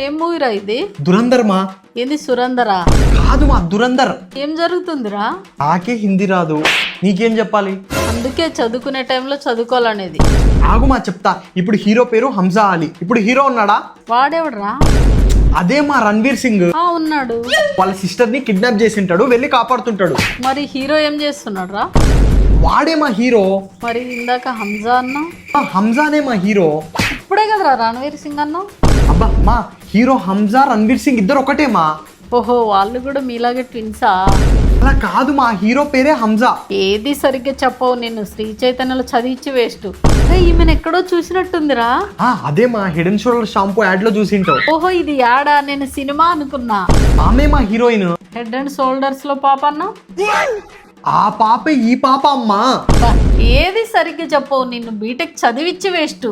ఏం మూవీరా ఇది? దురందర్ మా. ఏంది సురందరా? కాదు మా, దురందర్. ఏం జరుగుతుందిరా? నాకే హిందీ రాదు, నీకేం చెప్పాలి? అందుకే చదువుకునే టైంలో చదువుకోవాలనేది. ఆగు మా చెప్తా. ఇప్పుడు హీరో పేరు హంజా అలీ. ఇప్పుడు హీరో ఉన్నాడా? వాడేవడరా? అదే మా రణ్వీర్ సింగ్. ఉన్నాడు. వాళ్ళ సిస్టర్ ని కిడ్నాప్ చేసింటాడు, వెళ్ళి కాపాడుతుంటాడు. మరి హీరో ఏం చేస్తున్నాడు రా? వాడే మా హీరో. మరి ఇందాక హంజా అన్నా? హంజానే మా హీరో. ఇప్పుడే కదరా రణవీర్ సింగ్ అన్నా? అబ్బా మా, హీరో హంజా రణ్వీర్ సింగ్ ఇద్దరు ఒకటే మా. ఓహో, వాళ్ళు కూడా మీలాగే ట్విన్సా? అలా కాదు మా, హీరో పేరే హంజా. ఏది సరిగ్గా చెప్పవు, నేను శ్రీ చైతన్యలో చదివించి వేస్ట్. ఈమెను ఎక్కడో చూసినట్టుందిరా. అదే మా, head and shoulder shampoo ad లో చూసింటావు. ఓహో, ఇది యాడా? నేను సినిమా అనుకున్నా. ఆమె మా హీరోయిన్. హెడ్ అండ్ షోల్డర్స్ లో పాప అన్నా? ఆ పాపే ఈ పాప అమ్మా. ఏది సరిగ్గా చెప్పవు, నిన్ను బీటెక్ చదివించి వేస్ట్.